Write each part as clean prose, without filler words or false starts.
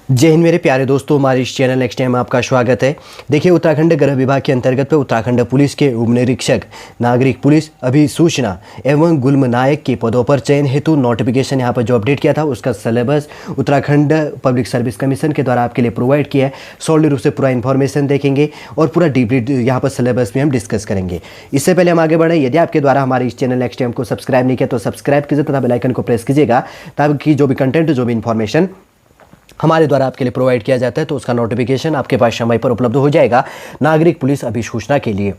जय हिंद मेरे प्यारे दोस्तों, हमारे इस चैनल नेक्स्ट टाइम में आपका स्वागत है। देखिए, उत्तराखंड गृह विभाग के अंतर्गत पे उत्तराखंड पुलिस के उप निरीक्षक नागरिक पुलिस अभिसूचना एवं गुल्म नायक के पदों पर चयन हेतु नोटिफिकेशन यहाँ पर जो अपडेट किया था उसका syllabus Uttarakhand public service commission के द्वारा आपके लिए प्रोवाइड किया है। सॉलिड रूप से पूरा इन्फॉर्मेशन देखेंगे और पूरा डीपली यहाँ पर सिलेबस में हम डिस्कस करेंगे। इससे पहले हम आगे बढ़े, यदि आपके द्वारा हमारे इस चैनल नेक्स्ट टाइम को सब्सक्राइब नहीं किया तो सब्सक्राइब कीजिए तथा बेल आइकन को प्रेस कीजिएगा, ताकि जो भी कंटेंट जो भी इन्फॉर्मेशन हमारे द्वारा आपके लिए प्रोवाइड किया जाता है तो उसका नोटिफिकेशन आपके पास समय पर उपलब्ध हो जाएगा नागरिक पुलिस अभिसूचना के लिए।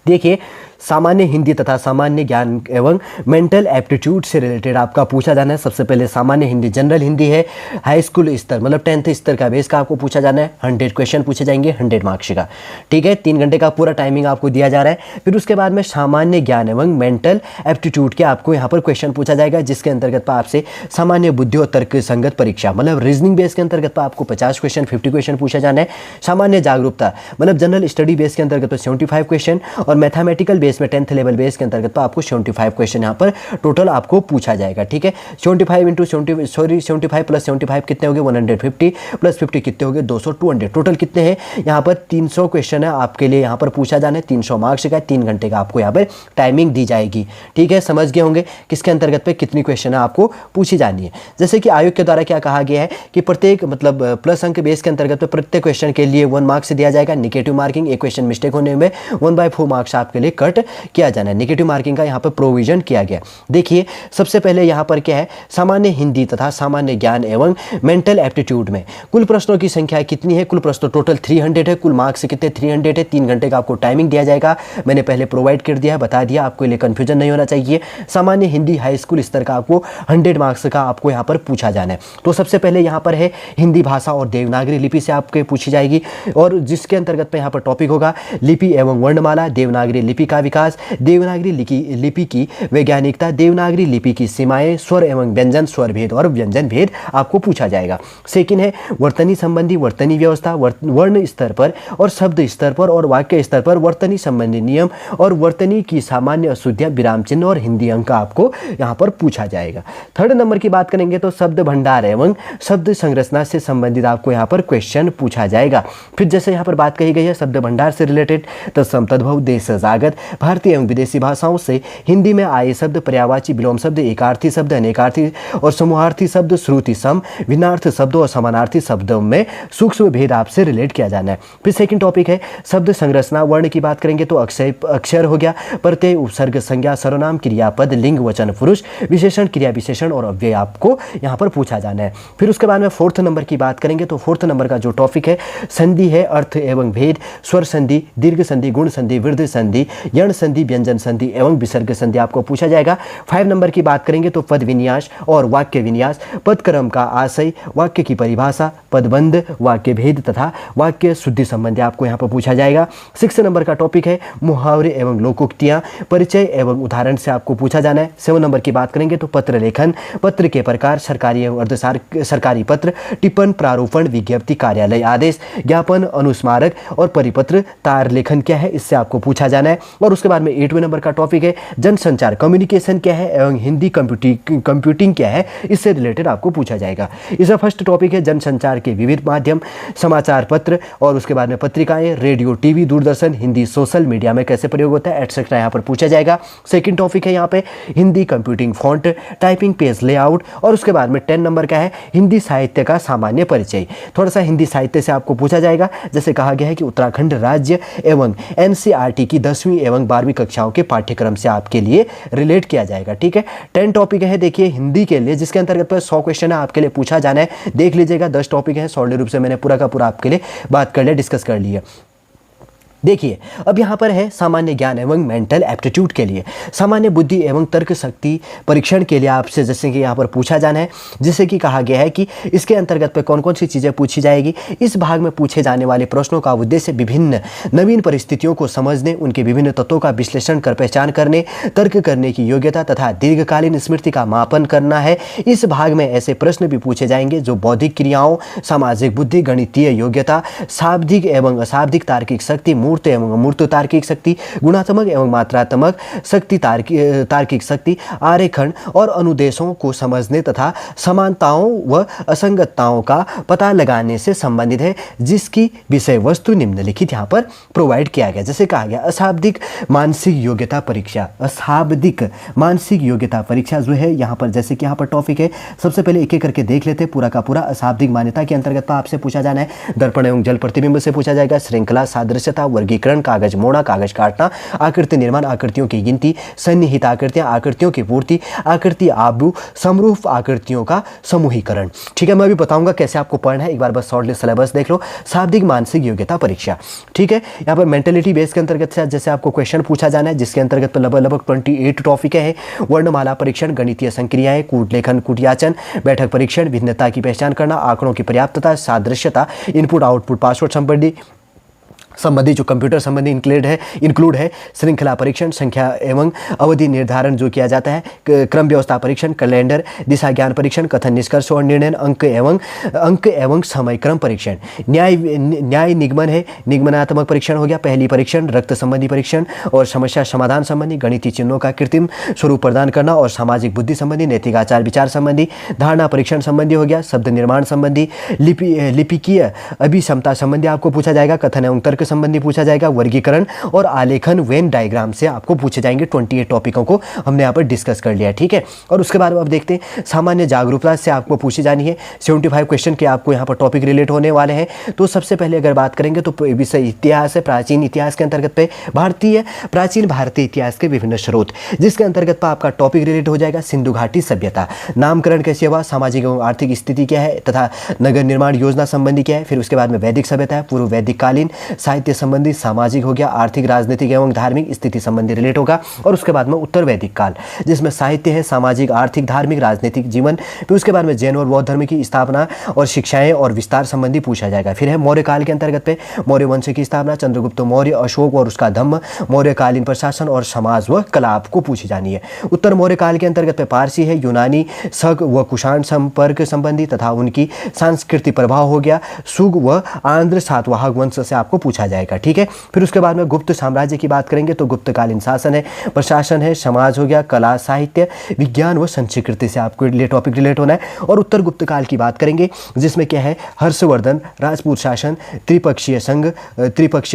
देखिए, सामान्य हिंदी तथा सामान्य ज्ञान एवं मेंटल एप्टीट्यूड से रिलेटेड आपका पूछा जाना है। सबसे पहले सामान्य हिंदी जनरल हिंदी है, हाई स्कूल स्तर मतलब 10th स्तर का बेस का आपको पूछा जाना है। 100 क्वेश्चन पूछे जाएंगे 100 मार्क्स का, ठीक है। 3 घंटे का पूरा टाइमिंग आपको दिया जा रहा है। फिर उसके बाद में सामान्य ज्ञान एवं मेंटल एप्टीट्यूड के आपको यहाँ पर क्वेश्चन पूछा जाएगा, जिसके अंतर्गत आपसे सामान्य बुद्धि और तर्क संगत परीक्षा मतलब रीजनिंग बेस के अंतर्गत आपको 50 क्वेश्चन 50 क्वेश्चन पूछा जाना है। सामान्य जागरूकता मतलब जनरल स्टडी बेस के अंतर्गत 75 क्वेश्चन और मैथमेटिकल बेस में 10th लेवल बेस के अंतर्गत आपको 75 क्वेश्चन यहाँ पर टोटल आपको पूछा जाएगा, ठीक है। 75 प्लस 75 कितने हो गए 150 प्लस 50 कितने हो गए 200 200 टोटल कितने हैं यहाँ पर 300 क्वेश्चन है आपके लिए यहाँ पर पूछा जाना है। 300 मार्क्स का 3 घंटे का आपको यहाँ पर टाइमिंग दी जाएगी, ठीक है। समझ गए होंगे किसके अंतर्गत पे कितनी क्वेश्चन है आपको पूछी जानी है। जैसे कि आयोग के द्वारा क्या कहा गया है कि प्रत्येक मतलब प्लस अंक बेस के अंतर्गत प्रत्येक क्वेश्चन के लिए 1 मार्क्स दिया जाएगा। निगेटिव मार्किंग एक क्वेश्चन मिस्टेक होने में 1/4 मार्क्स आपके लिए कट किया जाना है। नेगेटिव मार्किंग का यहाँ पर प्रोविजन किया गया। देखिए, सबसे पहले यहाँ पर क्या है, सामान्य हिंदी तथा सामान्य ज्ञान एवं मेंटल एप्टीट्यूड में कुल प्रश्नों की संख्या कितनी है। कुल प्रश्न टोटल 300 है। कुल मार्क्स कितने 300 है। 3 घंटे का आपको टाइमिंग दिया जाएगा। मैंने पहले प्रोवाइड कर दिया है, बता दिया, आपको लिए कन्फ्यूजन नहीं होना चाहिए। सामान्य हिंदी हाई स्कूल स्तर का आपको 100 मार्क्स का आपको यहाँ पर पूछा जाना है। तो सबसे पहले यहाँ पर है हिंदी भाषा और देवनागरी लिपि से आपके पूछी जाएगी, और जिसके अंतर्गत यहाँ पर टॉपिक होगा लिपि एवं वर्णमाला, देवनागरी लिपि का विकास, देवनागरी लिपि की वैज्ञानिकता, देवनागरी लिपि की सीमाएं, स्वर एवं व्यंजन, स्वर भेद और व्यंजन भेद आपको पूछा जाएगा। सेकंड है वर्तनी संबंधी वर्तनी व्यवस्था, वर्ण स्तर पर और शब्द स्तर पर और वाक्य स्तर पर वर्तनी संबंधी नियम और वर्तनी की सामान्य अशुद्धियां, विराम चिन्ह और हिंदी अंक आपको यहां पर पूछा जाएगा। थर्ड नंबर की बात करेंगे तो शब्द भंडार एवं शब्द संरचना से संबंधित आपको यहां पर क्वेश्चन पूछा जाएगा। फिर जैसे यहां पर बात कही गई है शब्द भंडार से रिलेटेड, तत्सम तद्भव देश जागत, भारतीय एवं विदेशी भाषाओं से हिंदी में आए शब्द, पर्यायवाची विलोम शब्द, एकार्थी शब्द, अनेकार्थी और समूहार्थी शब्द, श्रुति सम, भिन्नार्थ शब्दों और समानार्थी शब्दों में सूक्ष्म भेद आपसे रिलेट किया जाना है। फिर सेकंड टॉपिक है शब्द संरचना। वर्ण की बात करेंगे तो अक्षर हो गया, प्रत्यय, उपसर्ग, संज्ञा, सर्वनाम, क्रियापद, लिंग, वचन, पुरुष, विशेषण, क्रिया विशेषण और अव्यय आपको यहाँ पर पूछा जाना है। फिर उसके बाद में फोर्थ नंबर की बात करेंगे तो फोर्थ नंबर का जो टॉपिक है संधि है, अर्थ एवं भेद, स्वर संधि, दीर्घ संधि, गुण संधि, वृद्धि संधि, यण संधि, व्यंजन संधि एवं विसर्ग संधि आपको पूछा जाएगा। 5 नंबर की बात करेंगे तो पद विन्यास और वाक्य विन्यास, पद क्रम का आशय, वाक्य की परिभाषा, पदबंध, वाक्य भेद तथा वाक्य शुद्धि संबंधी आपको यहाँ पर पूछा जाएगा। 6 नंबर का टॉपिक है मुहावरे एवं लोकोक्तियाँ, परिचय एवं उदाहरण से आपको पूछा जाना है। 7 नंबर की बात करेंगे तो पत्र लेखन, पत्र के प्रकार, सरकारी एवं अर्ध सरकारी पत्र, टिप्पण, प्रारूपण, विज्ञप्ति, कार्यालय आदेश, ज्ञापन, अनुस्मारक और परिपत्र, तार लेखन क्या है इससे आपको पूछा जाना है। और उसके बाद में 8वें नंबर का टॉपिक है जनसंचार, कम्युनिकेशन क्या है एवं हिंदी कंप्यूटिंग क्या है, इससे रिलेटेड आपको पूछा जाएगा। इसका फर्स्ट टॉपिक है जनसंचार के विविध माध्यम, समाचार पत्र और उसके बाद में पत्रिकाएं, radio, TV, Doordarshan, Hindi social media में कैसे प्रयोग होता है एटसेट्रा यहाँ पर पूछा जाएगा। सेकंड टॉपिक है यहाँ पे Hindi computing, font, typing, page layout और उसके बाद में 10 नंबर का है हिंदी साहित्य का सामान्य परिचय। थोड़ा सा हिंदी साहित्य से आपको पूछा जाएगा। जैसे कहा गया है कि उत्तराखंड राज्य एवं NCERT की 10वीं एवं 12वीं कक्षाओं के पाठ्यक्रम से आपके लिए रिलेट किया जाएगा, ठीक है। 10 टॉपिक है देखिए हिंदी के लिए, जिसके अंतर्गत पर 100 क्वेश्चन है आपके लिए पूछा जाना है। देख लीजिएगा 10 टॉपिक है, सॉलिड रूप से मैंने पूरा का पूरा आपके लिए बात कर लिया, डिस्कस कर लिया। देखिए, अब यहाँ पर है सामान्य ज्ञान एवं मेंटल एप्टीट्यूड के लिए, सामान्य बुद्धि एवं तर्क शक्ति परीक्षण के लिए आपसे जैसे कि यहाँ पर पूछा जाना है। जैसे कि कहा गया है कि इसके अंतर्गत पे कौन कौन सी चीज़ें पूछी जाएगी। इस भाग में पूछे जाने वाले प्रश्नों का उद्देश्य विभिन्न नवीन परिस्थितियों को समझने, उनके विभिन्न तत्वों का विश्लेषण कर पहचान करने, तर्क करने की योग्यता तथा दीर्घकालीन स्मृति का मापन करना है। इस भाग में ऐसे प्रश्न भी पूछे जाएंगे जो बौद्धिक क्रियाओं, सामाजिक बुद्धि, गणितीय योग्यता, शाब्दिक एवं अशाब्दिक तार्किक शक्ति, मूर्त एवं अमूर्त तार्किक शक्ति, गुणात्मक एवं मात्रात्मक शक्ति, तार्किक शक्ति, आरेखन और अनुदेशों को समझने तथा समानताओं व असंगतताओं का पता लगाने से संबंधित है, जिसकी विषय वस्तु निम्नलिखित यहाँ पर प्रोवाइड किया गया। जैसे कहा गया अशाब्दिक मानसिक योग्यता परीक्षा, अशाब्दिक मानसिक योग्यता परीक्षा जो है यहाँ पर, जैसे कि यहाँ पर टॉपिक है, सबसे पहले एक एक करके देख लेते हैं। पूरा का पूरा अशाब्दिक मान्यता के अंतर्गत आपसे पूछा जाना है। दर्पण एवं जल प्रतिबिंब से पूछा जाएगा। श्रृंखला, सादृश्यता, वर्गीकरण, कागज मोड़ना, कागज काटना, आकृति निर्माण, आकृतियों की गिनती, सन्निहित आकृतियां, आकृतियों की पूर्ति, आकृति आबू, समरूप आकृतियों का समूहीकरण। ठीक है, मैं अभी बताऊंगा कैसे आपको पढ़ना है। एक बार बस शॉर्टली सिलेबस देख लो। शाब्दिक मानसिक योग्यता परीक्षा, ठीक है, यहाँ पर मेंटेलिटी बेस के अंतर्गत से जैसे आपको क्वेश्चन पूछा जाना है, जिसके अंतर्गत लगभग 28 टॉपिक है। वर्णमाला परीक्षण, गणितीय संक्रियाएं, कूट लेखन, कूटयाचन, बैठक परीक्षण, भिन्नता की पहचान करना, आंकड़ों की पर्याप्तता, सादृश्यता, इनपुट आउटपुट पासवर्ड संबंधी जो कंप्यूटर संबंधी इंक्लूड है, श्रृंखला परीक्षण, संख्या एवं अवधि निर्धारण जो किया जाता है, क्रम व्यवस्था परीक्षण, कैलेंडर, दिशा ज्ञान परीक्षण, कथन, निष्कर्ष और निर्णय, अंक एवं समय क्रम परीक्षण, न्याय निगमन है, निगमनात्मक परीक्षण हो गया, पहली परीक्षण, रक्त संबंधी परीक्षण और समस्या समाधान संबंधी, गणितीय चिन्हों का कृत्रिम स्वरूप प्रदान करना और सामाजिक बुद्धि संबंधी, नैतिक आचार विचार संबंधी, धारणा परीक्षण संबंधी हो गया, शब्द निर्माण संबंधी, लिपिकीय अभिक्षमता संबंधी आपको पूछा जाएगा, कथन एवं तर्क संबंधी पूछा जाएगा, वर्गीकरण और आलेखन वेन डायग्राम से आपको पूछे जाएंगे। 28 टॉपिकों को हमने यहाँ पर डिस्कस कर लिया, ठीक है। और उसके बाद अब देखते हैं सामान्य जागरूकता से आपको पूछी जानी है 75 क्वेश्चन के आपको यहाँ पर टॉपिक रिलेट होने वाले हैं। तो सबसे पहले अगर बात करेंगे तो विषय इतिहास है। प्राचीन इतिहास के अंतर्गत पे प्राचीन भारतीय इतिहास के विभिन्न स्रोत, जिसके अंतर्गत पर आपका टॉपिक रिलेट हो जाएगा सिंधु घाटी सभ्यता, नामकरण कैसे हुआ, सामाजिक एवं आर्थिक स्थिति क्या है तथा नगर निर्माण योजना संबंधी क्या है। फिर उसके बाद में वैदिक सभ्यता है, पूर्व वैदिक कालीन, साहित्य संबंधी, सामाजिक हो गया, आर्थिक, राजनीतिक एवं धार्मिक स्थिति संबंधी रिलेट होगा। और उसके बाद में उत्तर वैदिक काल, जिसमें साहित्य है, सामाजिक, आर्थिक, धार्मिक, राजनीतिक जीवन। फिर उसके बाद में जैन और बौद्ध धर्म की स्थापना और शिक्षाएं और विस्तार संबंधी पूछा जाएगा। फिर है मौर्य काल के अंतर्गत पे मौर्य वंश की स्थापना, चंद्रगुप्त मौर्य, अशोक और उसका धम्म, मौर्यकालीन प्रशासन और समाज व कला आपको पूछी जानी है। उत्तर मौर्य काल के अंतर्गत पे पारसी है, यूनानी, शक व कुषाण संपर्क संबंधी तथा उनकी सांस्कृतिक प्रभाव हो गया, सुग व आंध्र सातवाहन वंश से आपको पूछा जाएगा, ठीक है। फिर उसके बाद में गुप्त साम्राज्य की बात करेंगे तो गुप्तकालीन शासन है, प्रशासन है, समाज हो गया, कला, साहित्य, विज्ञान व संस्कृति से आपको टॉपिक रिलेट होना है। और उत्तर गुप्त काल की बात करेंगे जिसमें क्या है, हर्षवर्धन, राजपूत शासन, त्रिपक्षीय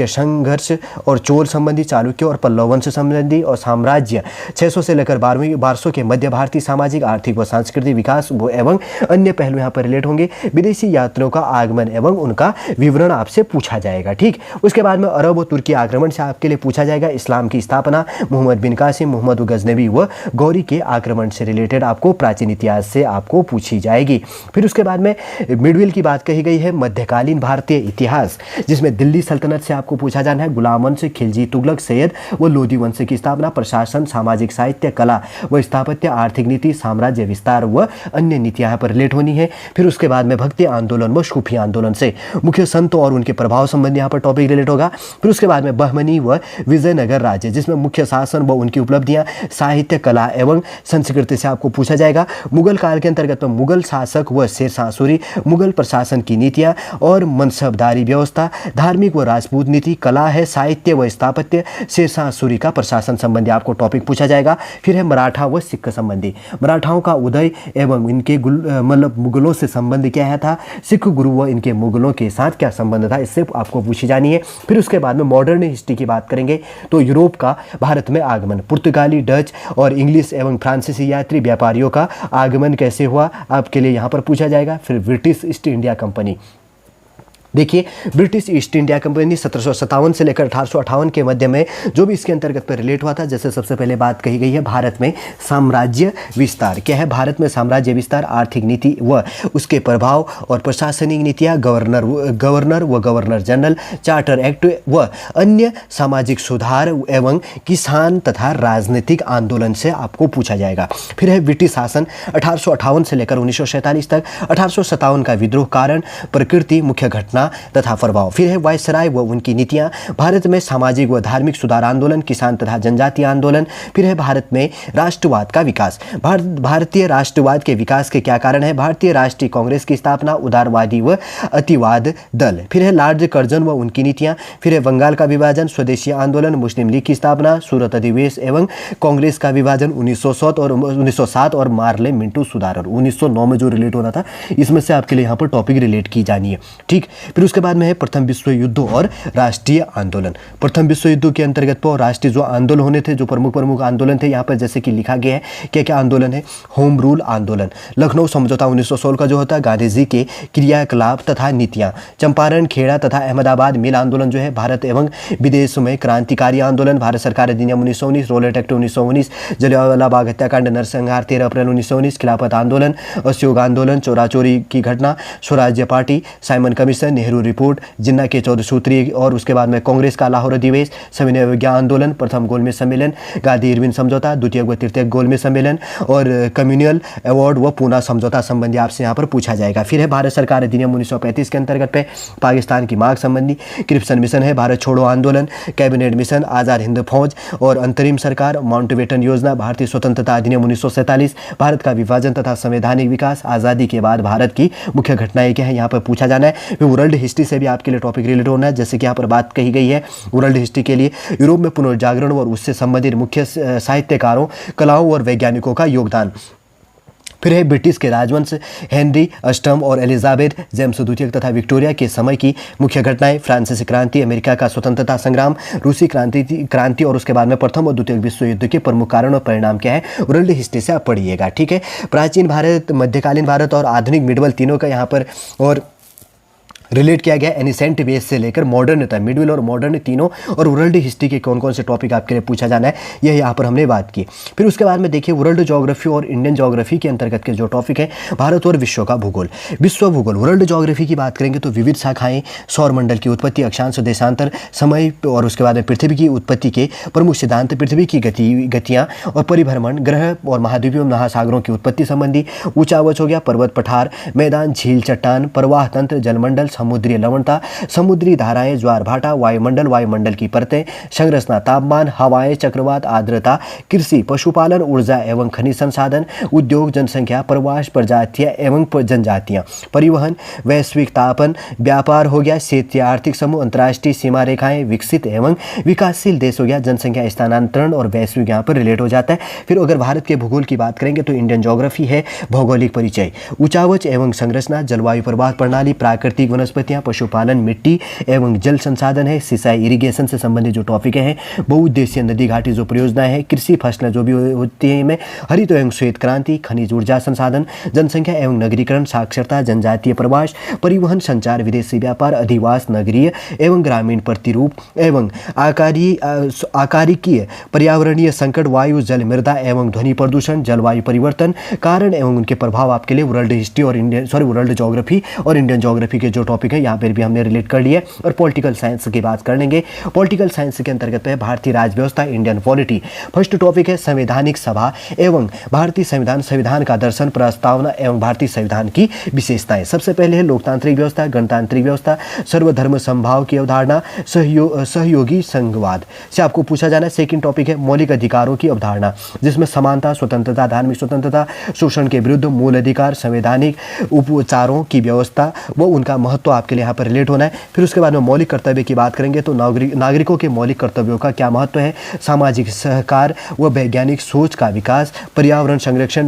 संघर्ष और चोल संबंधी, चालुक्य और पल्लव वंश संबंधी और साम्राज्य 600 से लेकर 1200 के मध्य भारतीय सामाजिक, आर्थिक व सांस्कृतिक विकास एवं अन्य पहलू यहाँ पर रिलेट होंगे। विदेशी यात्रियों का आगमन एवं उनका विवरण आपसे पूछा जाएगा, ठीक। उसके बाद में अरब और तुर्की आक्रमण से आपके लिए पूछा जाएगा, इस्लाम की स्थापना, मोहम्मद बिन कासिम, मोहम्मद गजनबी व गौरी के आक्रमण से रिलेटेड आपको प्राचीन इतिहास से आपको पूछी जाएगी। फिर उसके बाद में मिडविल की बात कही गई है, मध्यकालीन भारतीय इतिहास, जिसमें दिल्ली सल्तनत से आपको पूछा जाना है, गुलाम वंश, खिलजी, तुगलक, सैयद व लोधी वंश की स्थापना, प्रशासन, सामाजिक, साहित्य, कला व स्थापत्य, आर्थिक नीति, साम्राज्य विस्तार व अन्य नीतियां यहाँ पर रिलेट होनी है। फिर उसके बाद में भक्ति आंदोलन व सूफी आंदोलन से मुख्य संतों और उनके प्रभाव संबंधी यहाँ पर टॉपिक रिलेट होगा। फिर उसके बाद में बहमनी व विजयनगर राज्य, जिसमें मुख्य शासन व उनकी उपलब्धियां, साहित्य, कला एवं संस्कृति से आपको पूछा जाएगा। मुगल काल के अंतर्गत में मुगल शासक व शेरशाह सूरी, मुगल प्रशासन की नीतियां और मनसबदारी व्यवस्था, धार्मिक व राजपूत नीति, कला है, साहित्य व स्थापत्य, शेरशाह सूरी का प्रशासन संबंधी आपको टॉपिक पूछा जाएगा। फिर है मराठा व सिख संबंधी, मराठाओं का उदय एवं इनके मतलब मुगलों से संबंध क्या था, सिख गुरु व इनके मुगलों के साथ क्या संबंध था, इससे आपको पूछी जानी है। फिर उसके बाद में मॉडर्न हिस्ट्री की बात करेंगे तो यूरोप का भारत में आगमन, पुर्तगाली, डच और इंग्लिश एवं फ्रांसीसी यात्री व्यापारियों का आगमन कैसे हुआ आपके लिए यहाँ पर पूछा जाएगा। फिर ब्रिटिश ईस्ट इंडिया कंपनी, देखिए ब्रिटिश ईस्ट इंडिया कंपनी 1757 से लेकर 1858 के मध्य में जो भी इसके अंतर्गत पर रिलेट हुआ था। जैसे सबसे पहले बात कही गई है भारत में साम्राज्य विस्तार, क्या है भारत में साम्राज्य विस्तार, आर्थिक नीति व उसके प्रभाव और प्रशासनिक नीतियाँ, गवर्नर व गवर्नर जनरल, चार्टर एक्ट व अन्य सामाजिक सुधार एवं किसान तथा राजनीतिक आंदोलन से आपको पूछा जाएगा। फिर है ब्रिटिश शासन 1858 से लेकर 1947 तक, 1857 का विद्रोह, कारण, प्रकृति, मुख्य घटना रचना तथा प्रभाव। फिर है वायसराय व उनकी नीतियाँ, भारत में सामाजिक व धार्मिक सुधार आंदोलन, किसान तथा जनजातीय आंदोलन। फिर है भारत में राष्ट्रवाद का विकास, भारतीय राष्ट्रवाद के विकास के क्या कारण है, भारतीय राष्ट्रीय कांग्रेस की स्थापना, उदारवादी व अतिवाद दल। फिर है लॉर्ड कर्जन व उनकी नीतियाँ। फिर है बंगाल का विभाजन, स्वदेशी आंदोलन, मुस्लिम लीग की स्थापना, सूरत अधिवेश एवं कांग्रेस का विभाजन 1907 और मार्ले मिंटो सुधार 1909 में जो रिलेट होना था, इसमें से आपके लिए यहाँ पर टॉपिक रिलेट की जानी है। ठीक, फिर उसके बाद में है प्रथम विश्व युद्ध और राष्ट्रीय आंदोलन। प्रथम विश्व युद्ध के अंतर्गत पर राष्ट्रीय जो आंदोलन होने थे, जो प्रमुख आंदोलन थे यहाँ पर जैसे कि लिखा गया है, क्या क्या आंदोलन है। होम रूल आंदोलन, लखनऊ समझौता 1916 का जो होता है, गांधी जी के क्रियाकलाप तथा नीतियाँ, चंपारण, खेड़ा तथा अहमदाबाद मिल आंदोलन जो है, भारत एवं विदेश में क्रांतिकारी आंदोलन, भारत सरकार अधिनियम 1919, रोलेट एक्ट 1919, जलियांवाला बाग हत्याकांड, नरसंहार 13 अप्रैल 1919, खिलाफत आंदोलन, असहयोग आंदोलन, चोरा चोरी की घटना, Swarajya party, Simon commission, Nehru report, Jinnah के 14 सूत्रीय, और उसके बाद में कांग्रेस का लाहौर अधिवेश, सविनय अवज्ञा आंदोलन, प्रथम गोलमेज सम्मेलन, गांधी इरविन समझौता, द्वितीय व तृतीय गोलमेज सम्मेलन और कम्युनियल अवार्ड व पूना समझौता संबंधी आपसे यहाँ पर पूछा जाएगा। फिर है भारत सरकार अधिनियम 1935 के अंतर्गत पे पाकिस्तान की मांग संबंधी, क्रिप्सन मिशन है, भारत छोड़ो आंदोलन, कैबिनेट मिशन, आज़ाद हिंद फौज और अंतरिम सरकार, माउंटबेटन योजना, भारतीय स्वतंत्रता अधिनियम 1947, भारत का विभाजन तथा संवैधानिक विकास, आज़ादी के बाद भारत की मुख्य घटनाएं क्या है यहाँ पर पूछा जाना है। फिर वर्ल्ड हिस्ट्री से भी आपके लिए टॉपिक रिलेट होना है, जैसे कि यहाँ पर बात कही गई है वर्ल्ड हिस्ट्री के लिए यूरोप में पुनर्जागरण और उससे संबंधित मुख्य साहित्यकारों, कलाओं और वैज्ञानिकों का योगदान। फिर है ब्रिटिश के राजवंश, हेनरी अष्टम और एलिजाबेथ, जेम्स द्वितीय तथा विक्टोरिया के समय की मुख्य घटनाएं, फ्रांसीसी क्रांति, अमेरिका का स्वतंत्रता संग्राम, रूसी क्रांति और उसके बाद में प्रथम और द्वितीय विश्व युद्ध के प्रमुख कारण और परिणाम क्या है, वर्ल्ड हिस्ट्री से आप पढ़िएगा। ठीक है, प्राचीन भारत, मध्यकालीन भारत और आधुनिक मिडवल तीनों का यहाँ पर और रिलेट किया गया एनिसेंट बेस से लेकर मॉडर्न तक, मिडल और मॉडर्न तीनों, और वर्ल्ड हिस्ट्री के कौन कौन से टॉपिक आपके लिए पूछा जाना है, यह यहाँ पर हमने बात की। फिर उसके बाद में देखिए वर्ल्ड ज्योग्राफी और इंडियन ज्योग्राफी के अंतर्गत के जो टॉपिक है, भारत और विश्व का भूगोल, विश्व भूगोल। वर्ल्ड ज्योग्राफी की बात करेंगे तो विविध शाखाएं, सौरमंडल की उत्पत्ति, अक्षांश, देशांतर, समय और उसके बाद में पृथ्वी की उत्पत्ति के प्रमुख सिद्धांत, पृथ्वी की गतियाँ और परिभ्रमण, ग्रह और महाद्वीपों एवं महासागरों की उत्पत्ति संबंधी, ऊंचा अवच हो गया, पर्वत, पठार, मैदान, झील, चट्टान, प्रवाह तंत्र, जलमंडल, समुद्री लवणता, समुद्री धाराएं, ज्वार भाटा, वायुमंडल की परतें, संरचना, तापमान, हवाएं, चक्रवात, आर्द्रता, कृषि, पशुपालन, ऊर्जा एवं खनिज संसाधन, उद्योग, जनसंख्या, प्रवास, प्रजातियां एवं जनजातियां, परिवहन, वैश्विक तापन, व्यापार हो गया, क्षेत्रीय आर्थिक समूह, अंतर्राष्ट्रीय सीमा रेखाएं, विकसित एवं विकासशील देश हो गया, जनसंख्या स्थानांतरण और वैश्विक यहाँ पर रिलेट हो जाता है। फिर अगर भारत के भूगोल की बात करेंगे तो इंडियन ज्योग्राफी है, भौगोलिक परिचय, ऊंचावच एवं संरचना, जलवायु प्रवाह प्रणाली, प्राकृतिक वनस्पतियां, पशुपालन, मिट्टी एवं जल संसाधन है, सिंचाई, इरिगेशन से संबंधित जो टॉपिक हैं, बहुउद्देशीय नदी घाटी जो परियोजनाएं हैं, कृषि फसलें जो भी होती हैं में, हरित एवं श्वेत क्रांति, खनिज ऊर्जा संसाधन, जनसंख्या एवं नगरीकरण, साक्षरता, जनजातीय प्रवास, परिवहन, संचार, विदेशी व्यापार, अधिवास, नगरीय एवं ग्रामीण प्रतिरूप एवं आकारिकीय, पर्यावरणीय संकट, वायु, जल, मृदा एवं ध्वनि प्रदूषण, जलवायु परिवर्तन, कारण एवं उनके प्रभाव आपके लिए वर्ल्ड हिस्ट्री और वर्ल्ड ज्योग्राफी और इंडियन ज्योग्राफी के जो टॉपिक है यहाँ पर भी हमने रिलेट कर लिया। और पॉलिटिकल साइंस की बात कर लेंगे। पॉलिटिकल साइंस के अंतर्गत है भारतीय राज व्यवस्था, इंडियन पॉलिटी। फर्स्ट टॉपिक है संवैधानिक सभा एवं भारतीय संविधान, संविधान का दर्शन, प्रस्तावना एवं भारतीय संविधान की विशेषताएं। सबसे पहले है लोकतांत्रिक व्यवस्था, गणतांत्रिक व्यवस्था, सर्वधर्म समभाव की अवधारणा, सहयोगी संघवाद से आपको पूछा जाना है। सेकंड टॉपिक है मौलिक अधिकारों की अवधारणा, जिसमें समानता, स्वतंत्रता, धार्मिक स्वतंत्रता, शोषण के विरुद्ध मूल अधिकार, संवैधानिक उपचारों की व्यवस्था वो उनका महत्व आपके लिए यहाँ पर रिलेट होना है। फिर उसके बाद में मौलिक कर्तव्य की बात करेंगे तो नागरिकों के मौलिक कर्तव्यों का क्या महत्व है, सामाजिक सहकार व वैज्ञानिक सोच का विकास, पर्यावरण संरक्षण,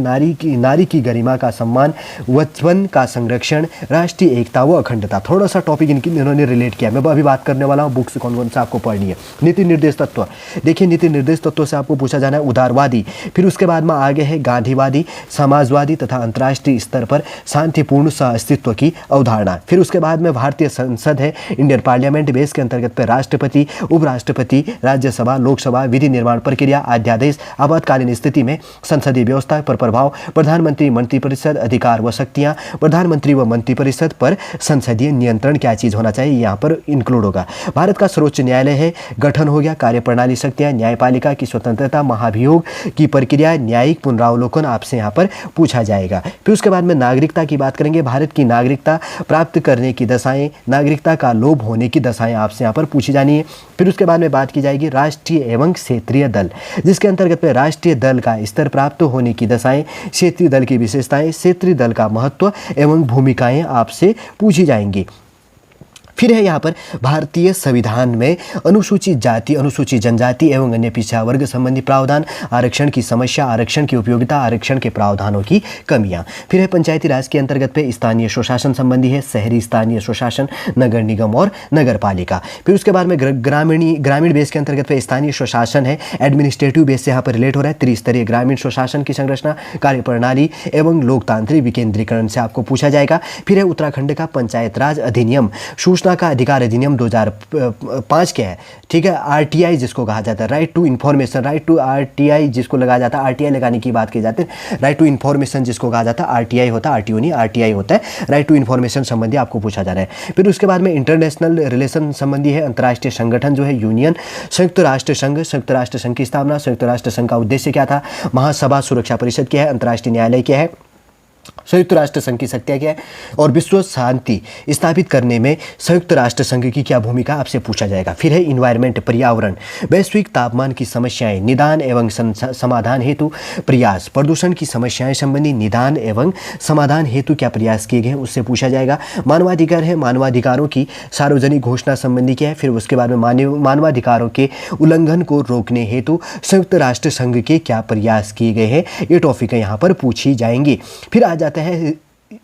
नारी की गरिमा का सम्मान, वन का संरक्षण, राष्ट्रीय एकता व अखंडता। थोड़ा सा टॉपिक इन्होंने रिलेट किया। मैं अभी बात करने वाला हूँ बुक्स कौन कौन सा आपको पढ़नी है। नीति निर्देश तत्व, देखिए नीति निर्देश तत्व से आपको पूछा जाना है उदारवादी। फिर उसके बाद में आगे है गांधीवादी, समाजवादी तथा अंतर्राष्ट्रीय स्तर पर शांतिपूर्ण सहअस्तित्व की अवधारणा। फिर उसके बाद में भारतीय संसद है, इंडियन पार्लियामेंट बेस के अंतर्गत पे राष्ट्रपति, उपराष्ट्रपति, राज्यसभा, लोकसभा, विधि निर्माण प्रक्रिया, अध्यादेश, आपातकालीन स्थिति में संसदीय व्यवस्था पर प्रभाव, प्रधानमंत्री, मंत्रिपरिषद, अधिकार व शक्तियां, प्रधानमंत्री व मंत्रिपरिषद पर संसदीय नियंत्रण क्या चीज होना चाहिए यहाँ पर इंक्लूड होगा। भारत का सर्वोच्च न्यायालय है, गठन हो गया, कार्यप्रणाली, शक्तियां, न्यायपालिका की स्वतंत्रता, महाभियोग की प्रक्रिया, न्यायिक पुनरावलोकन आपसे यहाँ पर पूछा जाएगा। फिर उसके बाद में नागरिकता की बात करेंगे। भारत की नागरिकता प्राप्त करने की दशाएं, नागरिकता का लोभ होने की दशाएं आपसे यहाँ पर पूछी जानी है। फिर उसके बाद में बात की जाएगी राष्ट्रीय एवं क्षेत्रीय दल, जिसके अंतर्गत में राष्ट्रीय दल का स्तर प्राप्त होने की दशाएं, क्षेत्रीय दल की विशेषताएं, क्षेत्रीय दल का महत्व एवं भूमिकाएं आपसे पूछी जाएंगी। फिर है यहाँ पर भारतीय संविधान में अनुसूचित जाति, अनुसूचित जनजाति एवं अन्य पिछड़ा वर्ग संबंधी प्रावधान, आरक्षण की समस्या, आरक्षण की उपयोगिता, आरक्षण के प्रावधानों की कमियां। फिर है पंचायती राज के अंतर्गत पे स्थानीय स्वशासन संबंधी है, शहरी स्थानीय स्वशासन, नगर निगम और नगर पालिका। फिर उसके बाद में ग्रामीण बेस के अंतर्गत पे स्थानीय स्वशासन है, एडमिनिस्ट्रेटिव बेस से यहाँ पर रिलेट हो रहा है। त्रिस्तरीय ग्रामीण स्वशासन की संरचना, कार्यप्रणाली एवं लोकतांत्रिक विकेंद्रीकरण से आपको पूछा जाएगा। फिर है उत्तराखंड का पंचायत राज अधिनियम, सूचना का अधिकार अधिनियम 2005 के है, ठीक है। आरटीआई जिसको कहा जाता है, right to information, right to RTI जिसको लगाया जाता है, आरटीआई लगाने की बात की जाती है, राइट टू इन्फॉर्मेशन जिसको कहा जाता है, आरटीआई होता है, आरटीओ नहीं आरटीआई होता है, राइट टू इन्फॉर्मेशन संबंधी आपको पूछा जा रहा है। फिर उसके बाद में इंटरनेशनल रिलेशन संबंधी है, अंतर्राष्ट्रीय संगठन जो है यूनियन, संयुक्त राष्ट्र संघ, संयुक्त राष्ट्र संघ की स्थापना, संयुक्त राष्ट्र संघ का उद्देश्य क्या था, महासभा सुरक्षा परिषद क्या है, अंतर्राष्ट्रीय न्यायालय क्या है, संयुक्त राष्ट्र संघ की शक्तियाँ क्या है, और विश्व शांति स्थापित करने में संयुक्त राष्ट्र संघ की क्या भूमिका आपसे पूछा जाएगा। फिर है इन्वायरमेंट, पर्यावरण, वैश्विक तापमान की समस्याएं, निदान एवं समाधान हेतु प्रयास, प्रदूषण की समस्याएं संबंधी निदान एवं समाधान हेतु क्या प्रयास किए गए उससे पूछा जाएगा। मानवाधिकार है, मानवाधिकारों की सार्वजनिक घोषणा संबंधी क्या है। फिर उसके बाद में मानवाधिकारों के उल्लंघन को रोकने हेतु संयुक्त राष्ट्र संघ के क्या प्रयास किए गए हैं, ये टॉपिक यहाँ पर पूछी जाएंगी। फिर आ जाता है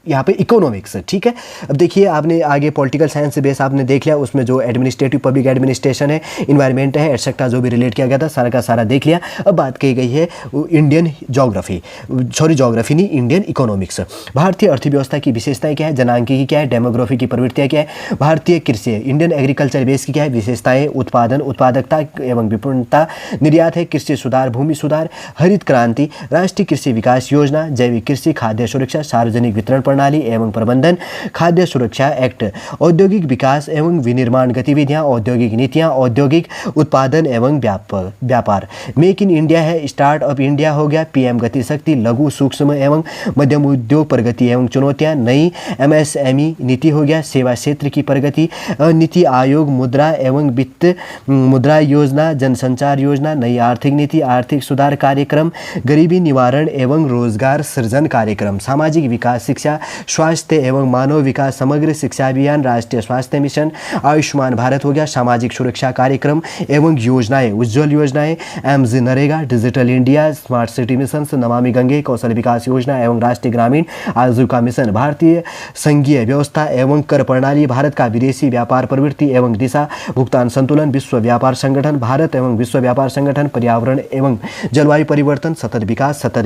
यहाँ पे इकोनॉमिक्स, ठीक है। अब देखिए आपने आगे पॉलिटिकल साइंस बेस आपने देख लिया, उसमें जो एडमिनिस्ट्रेटिव पब्लिक एडमिनिस्ट्रेशन है, इन्वायरमेंट है, एटसेट्रा जो भी रिलेट किया गया था सारा का सारा देख लिया। अब बात की गई है इंडियन ज्योग्राफी, ज्योग्राफी नहीं, इंडियन इकोनॉमिक्स। भारतीय अर्थव्यवस्था की विशेषताएं क्या है, जनांकी क्या है, डेमोग्राफी की प्रवृत्तियाँ क्या है, भारतीय कृषि, इंडियन एग्रीकल्चर बेस की क्या है विशेषताएं, उत्पादन, उत्पादकता एवं विपणनता, निर्यात है, कृषि सुधार, भूमि सुधार, हरित क्रांति, राष्ट्रीय कृषि विकास योजना, जैविक कृषि, खाद्य सुरक्षा, सार्वजनिक वितरण प्रणाली एवं प्रबंधन, खाद्य सुरक्षा एक्ट, औद्योगिक विकास एवं विनिर्माण गतिविधियां, औद्योगिक नीतियां, औद्योगिक उत्पादन एवं व्यापार, मेक इन इंडिया है, स्टार्टअप इंडिया हो गया, पीएम गति शक्ति, लघु सूक्ष्म एवं मध्यम उद्योग प्रगति एवं चुनौतियां, नई एमएसएमई नीति हो गया, सेवा क्षेत्र की प्रगति, नीति आयोग, मुद्रा एवं वित्त मुद्रा योजना, जनसंचार योजना, नई आर्थिक नीति, आर्थिक सुधार कार्यक्रम, गरीबी निवारण एवं रोजगार सृजन कार्यक्रम, सामाजिक विकास, शिक्षा, स्वास्थ्य एवं मानव विकास, समग्र शिक्षा अभियान, राष्ट्रीय स्वास्थ्य मिशन, आयुष्मान भारत हो गया, सामाजिक सुरक्षा कार्यक्रम एवं योजनाएं, उज्ज्वल योजनाएं, AIIMS NREGA, digital India, smart city mission, Namami Gange, कौशल विकास योजना एवं राष्ट्रीय ग्रामीण आजीविका मिशन, भारतीय संघीय व्यवस्था एवं कर प्रणाली, भारत का विदेशी व्यापार प्रवृत्ति एवं दिशा, भुगतान संतुलन, विश्व व्यापार संगठन, भारत एवं विश्व व्यापार संगठन, पर्यावरण एवं जलवायु परिवर्तन, सतत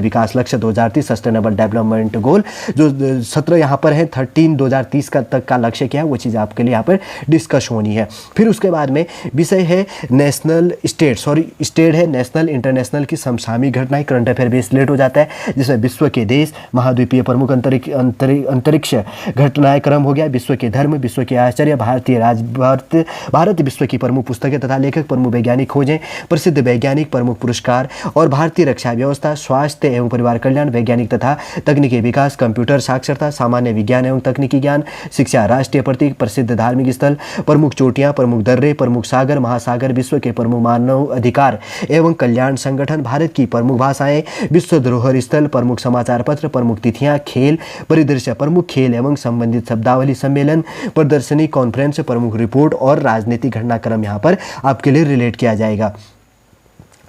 विकास लक्ष्य 2030 सस्टेनेबल डेवलपमेंट गोल जो 17 यहाँ पर है, 13 2030 का तक का लक्ष्य क्या है वो चीज़ आपके लिए यहाँ पर डिस्कस होनी है। फिर उसके बाद में विषय है नेशनल स्टेट है नेशनल इंटरनेशनल की समसामयिक घटनाएं, करंट अफेयर बेस रिलेट हो जाता है, जिसमें विश्व के देश, महाद्वीपीय प्रमुख अंतरिक्ष घटनाएं क्रम हो गया, विश्व के धर्म, विश्व के आश्चर्य, भारत विश्व की प्रमुख पुस्तकें तथा लेखक, प्रमुख वैज्ञानिक खोजें, प्रसिद्ध वैज्ञानिक, प्रमुख पुरस्कार और भारतीय रक्षा व्यवस्था, स्वास्थ्य एवं परिवार कल्याण, वैज्ञानिक तथा तकनीकी विकास, कंप्यूटर साक्षरता, सामान्य विज्ञान एवं तकनीकी ज्ञान, शिक्षा, राष्ट्रीय प्रतीक, प्रसिद्ध धार्मिक स्थल, प्रमुख चोटियां, प्रमुख दर्रे, प्रमुख सागर महासागर, विश्व के प्रमुख मानव अधिकार एवं कल्याण संगठन, भारत की प्रमुख भाषाएं, विश्व धरोहर स्थल, प्रमुख समाचार पत्र, प्रमुख तिथियां, खेल परिदृश्य, प्रमुख खेल एवं संबंधित शब्दावली, सम्मेलन, प्रदर्शनी, कॉन्फ्रेंस, प्रमुख रिपोर्ट और राजनीतिक घटनाक्रम यहाँ पर आपके लिए रिलेट किया जाएगा।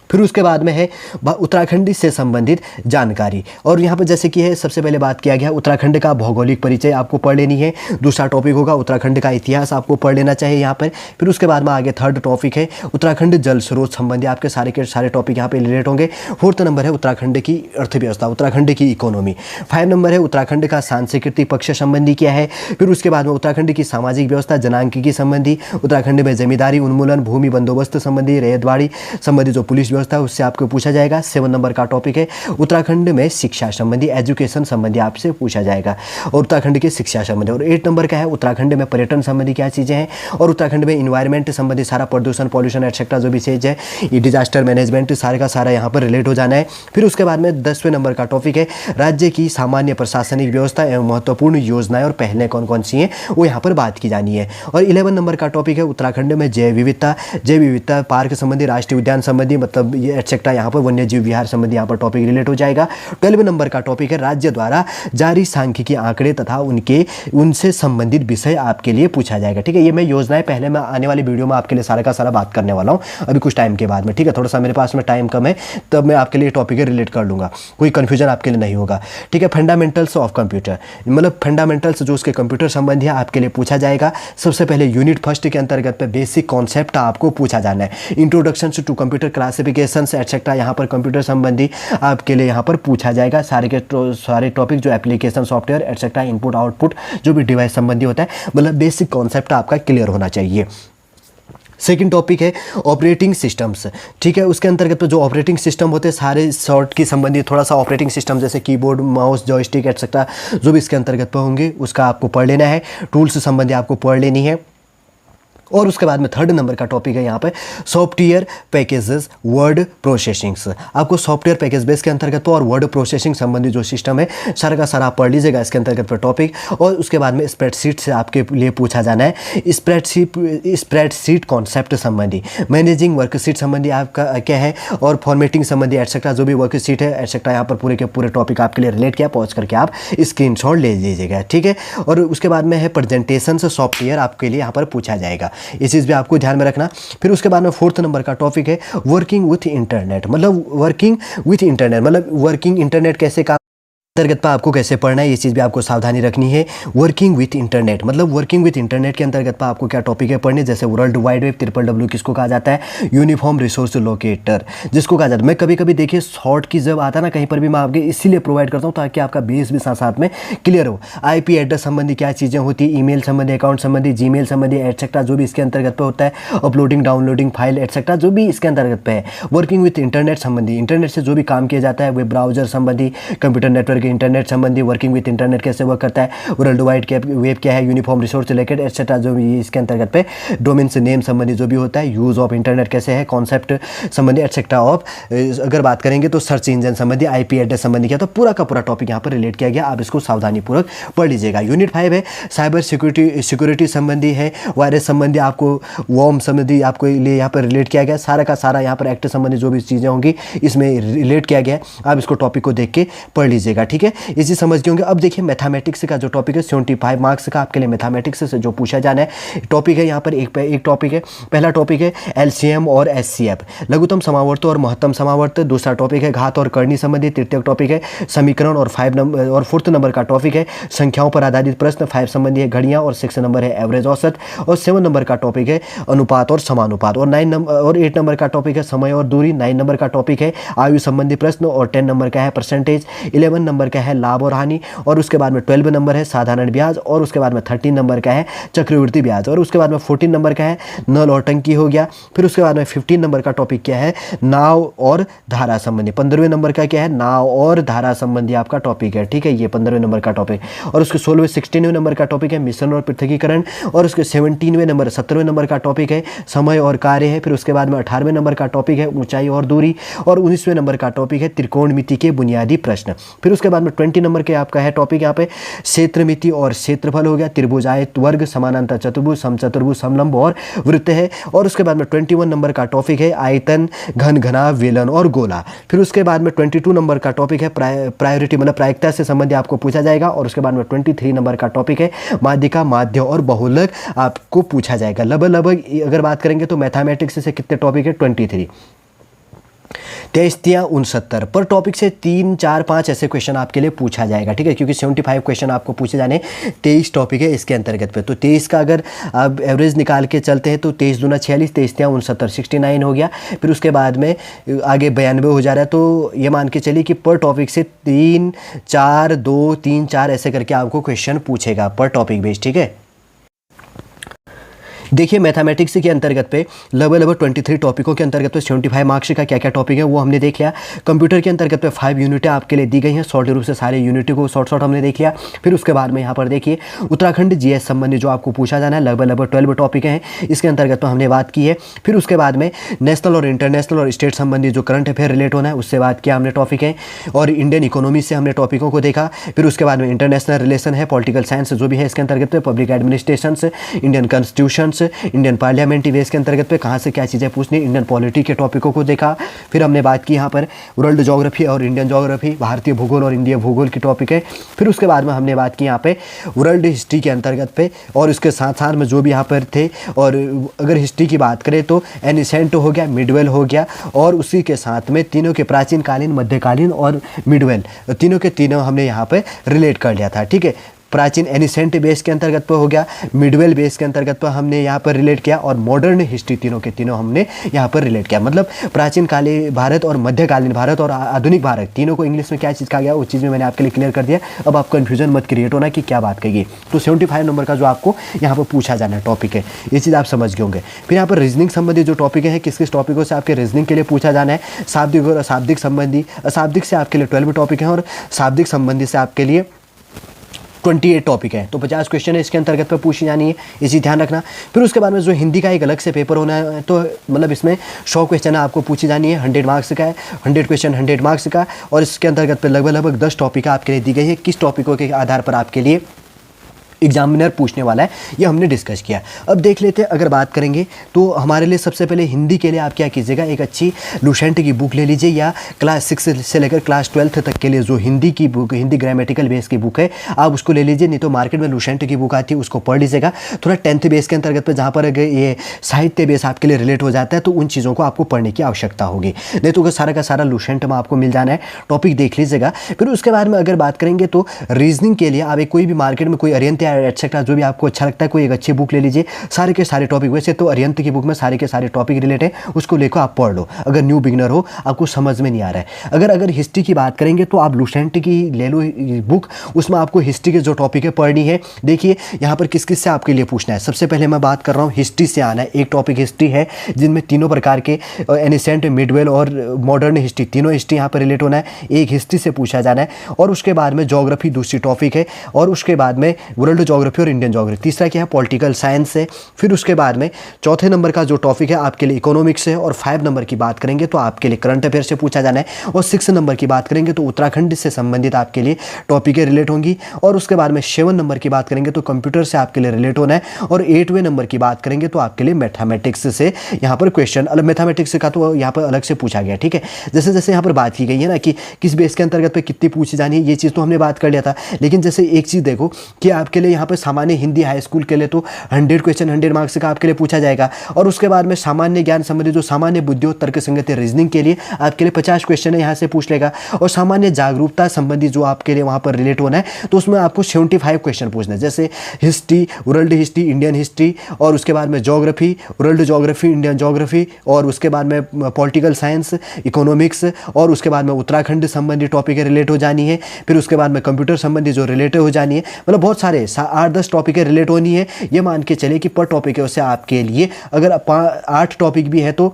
फिर उसके बाद में है उत्तराखंड से संबंधित जानकारी, और यहाँ पर जैसे कि है सबसे पहले बात किया गया उत्तराखंड का भौगोलिक परिचय आपको पढ़ लेनी है, दूसरा टॉपिक होगा उत्तराखंड का इतिहास आपको पढ़ लेना चाहिए यहाँ पर। फिर उसके बाद में आगे थर्ड टॉपिक है उत्तराखंड जल स्रोत संबंधी, आपके सारे के सारे टॉपिक यहाँ पे रिलेट होंगे। फोर्थ नंबर है उत्तराखंड की अर्थव्यवस्था, उत्तराखंड की इकोनॉमी। 5 नंबर है उत्तराखंड का सांस्कृतिक पक्ष संबंधी क्या है। फिर उसके बाद में उत्तराखंड की सामाजिक व्यवस्था, जनांकी संबंधी, उत्तराखंड में जमींदारी उन्मूलन, भूमि बंदोबस्त संबंधी, रैयतवाड़ी संबंधी जो पुलिस व्यवस्था है उससे आपको पूछा जाएगा। 7 नंबर का टॉपिक है उत्तराखंड में शिक्षा संबंधी, एजुकेशन संबंधी आपसे पूछा जाएगा और उत्तराखंड की शिक्षा संबंधी। और 8 नंबर का है उत्तराखंड में पर्यटन संबंधी क्या चीज़ें हैं और उत्तराखंड में इन्वायरमेंट संबंधी सारा प्रदूषण, पॉल्यूशन एटसेट्रा जो भी चीज़ है, ये डिजास्टर मैनेजमेंट सारे का सारा यहाँ पर रिलेट हो जाना है। फिर उसके बाद में 10वें नंबर का टॉपिक है राज्य की सामान्य प्रशासनिक व्यवस्था एवं महत्वपूर्ण योजनाएं और पहलें कौन कौन सी हैं वो यहाँ पर बात की जानी है। और 11 नंबर का टॉपिक है उत्तराखंड में जैव विविधता पार्क संबंधी, राष्ट्रीय उद्यान संबंधी, मतलब ये एटसेट्रा यहाँ पर वन्य जीव विहार संबंधी यहाँ पर टॉपिक रिलेट हो जाएगा। 12 नंबर का टॉपिक है राज्य द्वारा जारी सांख्यिकी आंकड़े तथा उनसे संबंधित विषय आपके लिए पूछा जाएगा। ठीक है, ये मैं योजनाएं पहले मैं आने वाली वीडियो में आपके लिए सारा का सारा बात करने वाला हूँ अभी कुछ टाइम के बाद में। ठीक है, थोड़ा सा मेरे पास में टाइम कम है तब मैं आपके लिए टॉपिक रिलेट कर लूँगा, कोई कन्फ्यूजन आपके लिए नहीं होगा। ठीक है, फंडामेंटल्स ऑफ कंप्यूटर, मतलब फंडामेंटल्स जो उसके कंप्यूटर संबंधी है आपके लिए पूछा जाएगा। सबसे पहले यूनिट फर्स्ट के अंतर्गत पे बेसिक कॉन्सेप्ट आपको पूछा जाना है। Introduction to computer classification etcetera यहाँ पर कंप्यूटर संबंधी आपके लिए यहाँ पर पूछा जाएगा। सारे टॉपिक जो application software etcetera, input output जो भी डिवाइस संबंधी होता है, मतलब बेसिक कॉन्सेप्ट आपका क्लियर होना चाहिए। सेकंड टॉपिक है ऑपरेटिंग सिस्टम्स। ठीक है, उसके अंतर्गत तो जो ऑपरेटिंग सिस्टम होते हैं सारे शॉर्ट की संबंधी थोड़ा सा ऑपरेटिंग सिस्टम जैसे कीबोर्ड, माउस, जॉयस्टिक एटसेट्रा जो भी इसके अंतर्गत पर होंगे उसका आपको पढ़ लेना है। टूल्स संबंधी आपको पढ़ लेनी है। और उसके बाद में 3rd नंबर का टॉपिक है यहाँ पे सॉफ्टवेयर पैकेजेस वर्ड प्रोसेसिंग्स। आपको सॉफ्टवेयर पैकेज बेस के अंतर्गत और वर्ड प्रोसेसिंग संबंधी जो सिस्टम है सारा का सारा आप पढ़ लीजिएगा इसके अंतर्गत पर टॉपिक। और उसके बाद में स्प्रेडशीट से आपके लिए पूछा जाना है स्प्रेडशीट कॉन्सेप्ट संबंधी, मैनेजिंग वर्कशीट संबंधी आपका क्या है और फॉर्मेटिंग संबंधी एटसेट्रा जो भी वर्कशीट है एटसेट्रा यहाँ पर पूरे के पूरे टॉपिक आपके लिए रिलेट किया, पॉज करके आप स्क्रीनशॉट ले लीजिएगा। ठीक है, और उसके बाद में है प्रेजेंटेशन सॉफ्टवेयर आपके लिए यहाँ पर पूछा जाएगा, इस चीज़ भी आपको ध्यान में रखना। फिर उसके बाद में 4th नंबर का टॉपिक है वर्किंग विथ इंटरनेट, मतलब वर्किंग इंटरनेट कैसे काम अंतर्गत पर आपको कैसे पढ़ना है, ये चीज़ भी आपको सावधानी रखनी है। वर्किंग विथ इंटरनेट, मतलब वर्किंग विथ इंटरनेट के अंतर्गत पर आपको क्या टॉपिक है पढ़ने, जैसे वर्ल्ड वाइड वेब, WWW किसको कहा जाता है, यूनिफॉर्म रिसोर्स लोकेटर जिसको कहा जाता है। मैं कभी कभी देखिए शॉर्ट की जब आता है ना कहीं पर भी मैं आपके इसीलिए प्रोवाइड करता हूँ ताकि आपका बेस भी साथ साथ में क्लियर हो। IP एड्रेस संबंधी क्या चीज़ें होती है, ईमेल संबंधी, अकाउंट संबंधी, जीमेल संबंधी एटसेट्रा जो भी इसके अंतर्गत पर होता है, अपलोडिंग डाउनलोडिंग फाइल एटसेट्रा जो भी इसके अंतर्गत पे है। वर्किंग विथ इंटरनेट संबंधी, इंटरनेट से जो भी काम किया जाता है, वेब ब्राउजर संबंधी, कंप्यूटर नेटवर्क इंटरनेट संबंधी, वर्किंग विथ इंटरनेट कैसे वर्क करता है, वर्ल्ड वाइड वेब क्या है, यूनिफॉर्म रिसोर्स रिलेटेड एटसेट्रा जो भी इसके अंतर्गत पे, डोमेन नेम संबंधी जो भी होता है, यूज ऑफ इंटरनेट कैसे है, कॉन्सेप्ट संबंधी एटसेट्रा ऑफ, अगर बात करेंगे तो सर्च इंजन संबंधी, IP एड्रेस संबंधी क्या, तो पूरा का पूरा टॉपिक यहाँ पर रिलेट किया गया। आप इसको सावधानी पूर्वक पढ़ लीजिएगा। यूनिट 5 है साइबर सिक्योरिटी संबंधी है, वायरस संबंधी आपको, वॉर्म संबंधी आपको लिए यहाँ पर रिलेट किया गया। सारा का सारा यहाँ पर एक्ट संबंधी जो भी चीज़ें होंगी इसमें रिलेट किया गया। आप इसको टॉपिक को देख के पढ़ लीजिएगा। ठीक है, इसी समझ के होंगे। अब देखिए मैथमेटिक्स का जो टॉपिक है 75 मार्क्स का आपके लिए मैथमेटिक्स से जो पूछा जाना है टॉपिक है यहाँ पर एक टॉपिक है। पहला टॉपिक है LCM और SCF, लघुत्तम समावर्त और महत्तम समावर्त। दूसरा टॉपिक है घात और करनी संबंधी। तृतीय टॉपिक है समीकरण और 4th नंबर का टॉपिक है संख्याओं पर आधारित प्रश्न। 5 संबंधी है घड़ियाँ और 6 नंबर है एवरेज औसत। और 7 नंबर का टॉपिक है अनुपात और समानुपात। और 8 नंबर का टॉपिक है समय और दूरी। 9 नंबर का टॉपिक है आयु संबंधी प्रश्न। और 10 नंबर का है परसेंटेज। 11 नंबर का है लाभ और हानि। और उसके बाद में 12 नंबर है साधारण ब्याज। और उसके बाद में 13 नंबर का है चक्रवृद्धि ब्याज। और उसके बाद में 14 नंबर का है नल और टंकी हो गया। फिर उसके बाद में 15 नंबर का टॉपिक क्या है नाव और धारा संबंधी। 15वें नंबर का क्या है नाव और धारा संबंधी आपका टॉपिक है। ठीक है, ये 15वें नंबर का टॉपिक। और उसके 16वें नंबर का टॉपिक है मिश्रण और पृथकीकरण। और उसके 17वें नंबर का टॉपिक है समय और कार्य है। फिर उसके बाद में 18वें नंबर का टॉपिक है ऊंचाई और दूरी। और 19वें नंबर का टॉपिक है त्रिकोणमिति के बुनियादी प्रश्न। फिर उसके बाद में 20 नंबर के आपका है टॉपिक यहाँ पे क्षेत्रमिति और क्षेत्रफल हो गया। त्रिभुज आयत वर्ग समानांतर चतुर्भुज समचतुर्भुज समलंब और वृत्त है। और उसके बाद में 21 नंबर का टॉपिक है आयतन घन घना वेलन और गोला। फिर उसके बाद में 22 नंबर का टॉपिक है प्रायोरिटी मतलब प्रायिकता से संबंधित आपको पूछा जाएगा। और उसके बाद में 23 नंबर का टॉपिक है माध्यिका माध्य और बहुलक आपको पूछा जाएगा। लगभग अगर बात करेंगे तो मैथमेटिक्स से कितने टॉपिक है 23 63 पर टॉपिक से 3 4 5 ऐसे क्वेश्चन आपके लिए पूछा जाएगा। ठीक है, क्योंकि 75 क्वेश्चन आपको पूछे जाने 23 टॉपिक है इसके अंतर्गत पे। तो 23 का अगर आप एवरेज निकाल के चलते हैं तो 23 दूना 46 23 तिया 69 69 हो गया। फिर उसके बाद में आगे 92 हो जा रहा है। तो ये मान के चलिए कि पर टॉपिक से 3 4 2 3 4 ऐसे करके आपको क्वेश्चन पूछेगा पर टॉपिक बेस। ठीक है, देखिए मैथमेटिक्स के अंतर्गत पे लगभग 23 टॉपिकों के अंतर्गत पे 75 मार्क्स का क्या क्या टॉपिक है वो हमने देख लिया। कंप्यूटर के अंतर्गत पे 5 यूनिटें आपके लिए दी गई हैं, शॉर्ट रूप से सारे यूनिट को शॉर्ट हमने देख लिया। फिर उसके बाद में यहाँ पर देखिए उत्तराखंड जीएस संबंधी जो आपको पूछा जाना है लगभग 12 टॉपिक हैं, इसके अंतर्गत तो हमने बात की है। फिर उसके बाद में नेशनल और इंटरनेशनल और स्टेट संबंधी जो करंट अफेयर रिलेट होना है उससे बात किया हमने टॉपिक है, और इंडियन इकोनॉमी से हमने टॉपिकों को देखा। फिर उसके बाद में इंटरनेशनल रिलेशन है, पॉलिटिकल साइंस जो भी है इसके अंतर्गत पे, public administration, Indian constitution, Indian parliamentary वेस के अंतर्गत पे कहाँ से क्या चीज़ें पूछनी, इंडियन पॉलिटी के टॉपिकों को देखा। फिर हमने बात की यहाँ पर वर्ल्ड ज्योग्राफी और इंडियन ज्योग्राफी, भारतीय भूगोल और इंडिया भूगोल की टॉपिक है। फिर उसके बाद में हमने बात की यहाँ पे वर्ल्ड हिस्ट्री के अंतर्गत पे, और उसके साथ साथ में जो भी यहाँ पर थे, और अगर हिस्ट्री की बात करें तो एनिसेंट हो गया, मिडवेल हो गया, और उसी के साथ में तीनों के प्राचीन कालीन, मध्यकालीन और मिडवेल तीनों के तीनों हमने यहाँ पर रिलेट कर लिया था। ठीक है, प्राचीन एनिसेंट बेस के अंतर्गत पर हो गया, मिडवेल बेस के अंतर्गत पर हमने यहाँ पर रिलेट किया, और मॉडर्न हिस्ट्री तीनों के तीनों हमने यहाँ पर रिलेट किया। मतलब प्राचीन कालीन भारत और मध्यकालीन भारत और आधुनिक भारत तीनों को इंग्लिश में क्या चीज़ कहा गया उस चीज़ में मैंने आपके लिए क्लियर कर दिया। अब आप कन्फ्यूजन मत क्रिएट होना कि क्या बात कही। तो 75 नंबर का जो आपको यहाँ पर पूछा जाना टॉपिक है, ये चीज़ आप समझ गए होंगे। फिर यहाँ पर रीजनिंग संबंधी जो टॉपिक है, किस किस टॉपिकों से आपके रीजनिंग के लिए पूछा जाना है, शाब्दिक और अशाब्दिक संबंधी, अशाब्दिक से आपके लिए 12 टॉपिक हैं, और शाब्दिक संबंधी से आपके लिए 28 टॉपिक है। तो 50 क्वेश्चन है इसके अंतर्गत पे पूछी जानी है, इसी ध्यान रखना। फिर उसके बाद में जो हिंदी का एक अलग से पेपर होना है, तो मतलब इसमें 100 क्वेश्चन आपको पूछी जानी है, 100 मार्क्स का है, 100 क्वेश्चन 100 मार्क्स का, और इसके अंतर्गत पे लगभग 10 टॉपिक आपके लिए दी गई है। किस टॉपिकों के आधार पर आपके लिए एग्जामिनर पूछने वाला है ये हमने डिस्कस किया। अब देख लेते हैं, अगर बात करेंगे तो हमारे लिए सबसे पहले हिंदी के लिए आप क्या कीजिएगा, एक अच्छी लुसेंट की बुक ले लीजिए, या क्लास 6 से लेकर क्लास 12 तक के लिए जो हिंदी की बुक, हिंदी ग्रामेटिकल बेस की बुक है, आप उसको ले लीजिए। नहीं तो मार्केट में लुसेंट की बुक आती है, उसको पढ़ लीजिएगा। थोड़ा 10th बेस के अंतर्गत पर जहाँ पर ये साहित्य बेस आपके लिए रिलेट हो जाता है, तो उन चीज़ों को आपको पढ़ने की आवश्यकता होगी। नहीं तो सारा का सारा लुसेंट में आपको मिल जाना है, टॉपिक देख लीजिएगा। फिर उसके बाद में अगर बात करेंगे तो रीजनिंग के लिए आप कोई भी मार्केट में कोई अरिहंत या एटसेट्रा जो भी आपको अच्छा लगता है, कोई एक अच्छी बुक ले लीजिए, सारे के सारे टॉपिक, वैसे तो अरिहंत की बुक में सारे के सारे टॉपिक रिलेट है, उसको लेकर आप पढ़ लो। अगर न्यू बिगिनर हो, आपको समझ में नहीं आ रहा है, अगर हिस्ट्री की बात करेंगे तो आप लुसेंट की ले लो बुक, उसमें आपको हिस्ट्री के जो टॉपिक है पढ़नी है। देखिए यहाँ पर किस किस से आपके लिए पूछना है। सबसे पहले मैं बात कर रहा हूँ हिस्ट्री से आना है। एक टॉपिक हिस्ट्री है जिनमें तीनों प्रकार के एनिसेंट, मिडवेल और मॉडर्न हिस्ट्री, तीनों हिस्ट्री यहाँ पर रिलेट होना है, एक हिस्ट्री से पूछा जाना है। और उसके बाद में ज्योग्राफी दूसरी टॉपिक है, और उसके बाद में वर्ल्ड ज्योग्राफी और इंडियन ज्योग्राफी तीसरा क्या है, पॉलिटिकल साइंस है। फिर उसके बाद में चौथे नंबर का जो टॉपिक है आपके लिए इकोनॉमिक्स है, और 5 नंबर की बात करेंगे तो आपके लिए करंट अफेयर से पूछा जाना है, और 6 नंबर की बात करेंगे तो उत्तराखंड से संबंधित आपके लिए टॉपिकें रिलेट होंगी, और उसके बाद में 7 नंबर की बात करेंगे तो कंप्यूटर से आपके लिए रिलेट होना है, और 8वें नंबर की बात करेंगे तो आपके लिए मैथमेटिक्स से यहाँ पर क्वेश्चन, अलग मैथमेटिक्स का तो यहाँ पर अलग से पूछा गया। ठीक है, जैसे जैसे यहाँ पर बात की गई है ना कि किस बेस के अंतर्गत पे कितनी पूछी जानी है, ये चीज़ तो हमने बात कर लिया था। लेकिन जैसे एक चीज़ देखो कि आपके लिए यहाँ पर सामान्य हिंदी हाई स्कूल के लिए तो 100 क्वेश्चन 100 मार्क्स का आपके लिए पूछा जाएगा, और उसके बाद में सामान्य ज्ञान संबंधी जो सामान्य बुद्धि और तर्क संगत रीजनिंग के लिए आपके लिए 50 क्वेश्चन है यहाँ से पूछ लेगा, और सामान्य जागरूकता संबंधी जो आपके लिए वहाँ पर रिलेट होना है तो उसमें आपको 75 क्वेश्चन पूछना है। जैसे history, world history, Indian history, और उसके बाद में geography, world geography, Indian geography, और उसके बाद में पॉलिटिकल साइंस, इकोनॉमिक्स, और उसके बाद में उत्तराखंड संबंधी टॉपिक रिलेट हो जानी है। फिर उसके बाद में कंप्यूटर संबंधी जो रिलेट हो जानी है, मतलब बहुत सारे 8-10 टॉपिक रिलेट होनी है। ये मान के चले कि पर टॉपिक है उससे आपके लिए अगर 8 टॉपिक भी है तो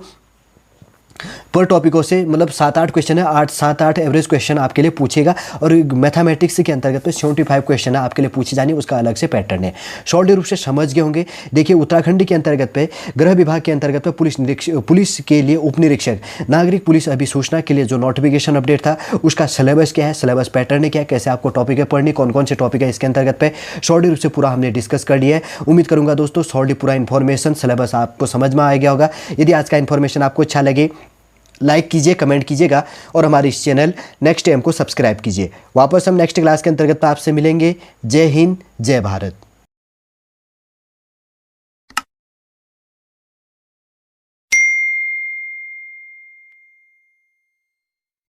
पर टॉपिकों से मतलब 7-8 क्वेश्चन है, 7-8 एवरेज क्वेश्चन आपके लिए पूछेगा। और मैथमेटिक्स के अंतर्गत तो 75 क्वेश्चन है आपके लिए पूछी जानी, उसका अलग से पैटर्न है। शॉर्ट रूप से समझ गए होंगे। देखिए उत्तराखंड के अंतर्गत पे गृह विभाग के अंतर्गत पे पुलिस के लिए उप निरीक्षक नागरिक पुलिस अभिसूचना के लिए जो नोटिफिकेशन अपडेट था उसका सिलेबस क्या है, सिलेबस पैटर्न क्या है, कैसे आपको टॉपिक है पढ़नी, कौन कौन से टॉपिक है इसके अंतर्गत पे शॉर्ट रूप से पूरा हमने डिस्कस कर लिया है। उम्मीद करूंगा दोस्तों शॉर्टली पूरा इन्फॉर्मेशन सिलेबस आपको समझ में आ गया होगा। यदि आज का इन्फॉर्मेशन आपको अच्छा लगे लाइक कीजिए, कमेंट कीजिएगा, और हमारे इस चैनल नेक्स्ट टाइम को सब्सक्राइब कीजिए। वापस हम नेक्स्ट क्लास के अंतर्गत आपसे मिलेंगे। जय हिंद, जय भारत।